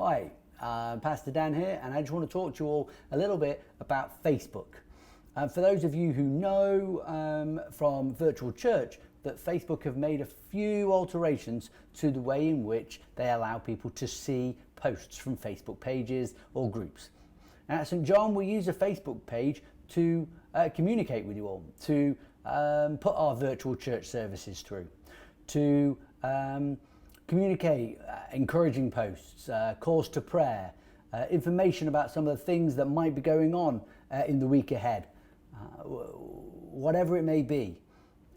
Hi, Pastor Dan here, and I just want to talk to you all a little bit about Facebook. For those of you who know from virtual church that Facebook have made a few alterations to the way in which they allow people to see posts from Facebook pages or groups. And at St. John, we use a Facebook page to communicate with you all, to put our virtual church services through, to communicate encouraging posts, calls to prayer, information about some of the things that might be going on in the week ahead, whatever it may be.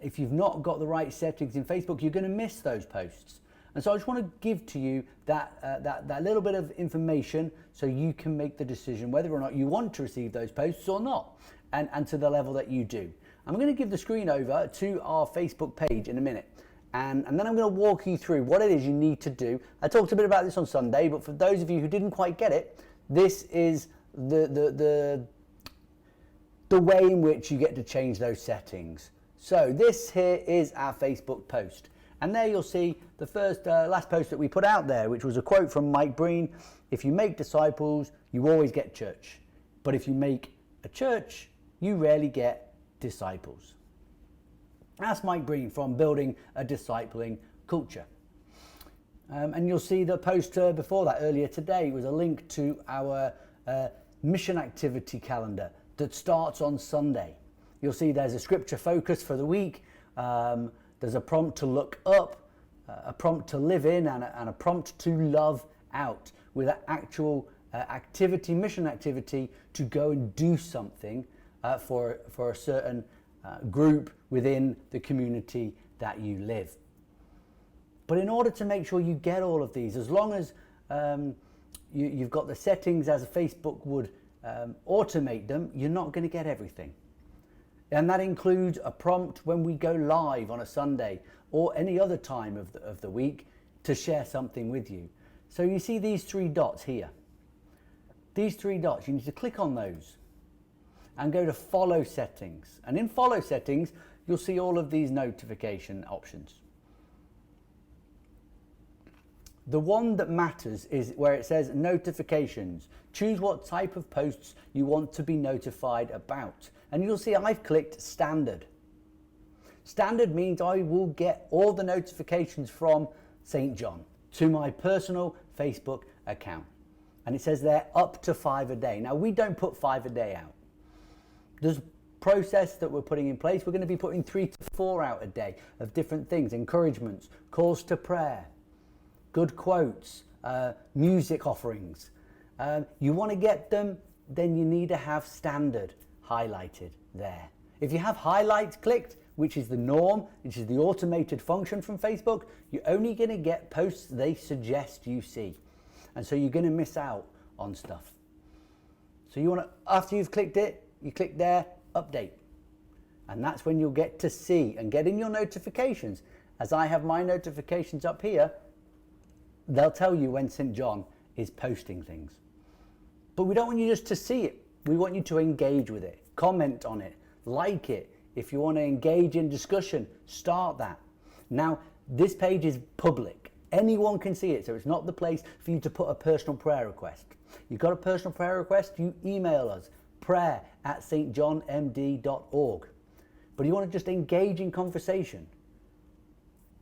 If you've not got the right settings in Facebook, you're going to miss those posts. And so I just want to give to you that little bit of information so you can make the decision whether or not you want to receive those posts or not, and to the level that you do. I'm going to give the screen over to our Facebook page in a minute. And then I'm going to walk you through what it is you need to do. I talked a bit about this on Sunday, but for those of you who didn't quite get it, this is the way in which you get to change those settings. So this here is our Facebook post. And there you'll see the last post that we put out there, which was a quote from Mike Breen. If you make disciples, you always get church. But if you make a church, you rarely get disciples. That's Mike Breen from Building a Discipling Culture. And you'll see the post before that earlier today was a link to our mission activity calendar that starts on Sunday. You'll see there's a scripture focus for the week. There's a prompt to look up, a prompt to live in, and a prompt to love out, with an actual activity, mission activity, to go and do something for a certain group within the community that you live. But in order to make sure you get all of these, as long as you've got the settings as Facebook would automate them, you're not going to get everything. And that includes a prompt when we go live on a Sunday or any other time of the week to share something with you. So you see these three dots here. These three dots, you need to click on those and go to follow settings. And in follow settings, you'll see all of these notification options. The one that matters is where it says notifications. Choose what type of posts you want to be notified about. And you'll see I've clicked standard. Standard means I will get all the notifications from St. John to my personal Facebook account. And it says there up to 5 a day. Now we don't put 5 a day out. There's a process that we're putting in place. We're going to be putting 3 to 4 out a day of different things, encouragements, calls to prayer, good quotes, music offerings. You want to get them, then you need to have standard highlighted there. If you have highlights clicked, which is the norm, which is the automated function from Facebook, you're only going to get posts they suggest you see. And so you're going to miss out on stuff. So you want to, after you've clicked it, you click there, update. And that's when you'll get to see and get in your notifications. As I have my notifications up here, they'll tell you when St. John is posting things. But we don't want you just to see it. We want you to engage with it, comment on it, like it. If you want to engage in discussion, start that. Now, this page is public. Anyone can see it, so it's not the place for you to put a personal prayer request. You've got a personal prayer request, you email us, prayer@stjohnmd.org. But you want to just engage in conversation,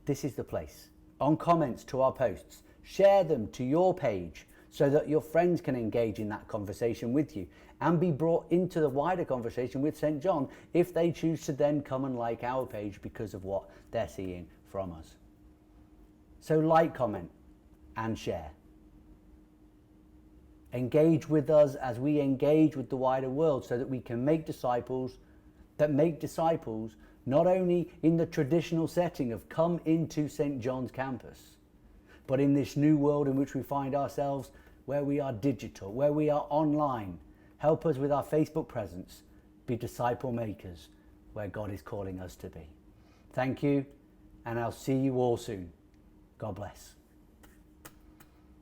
this is the place. On comments to our posts, share them to your page so that your friends can engage in that conversation with you and be brought into the wider conversation with St. John if they choose to then come and like our page because of what they're seeing from us. So like, comment and share. Engage with us as we engage with the wider world so that we can make disciples that make disciples not only in the traditional setting of come into St. John's campus, but in this new world in which we find ourselves, where we are digital, where we are online. Help us with our Facebook presence, be disciple makers where God is calling us to be. Thank you, and I'll see you all soon. God bless.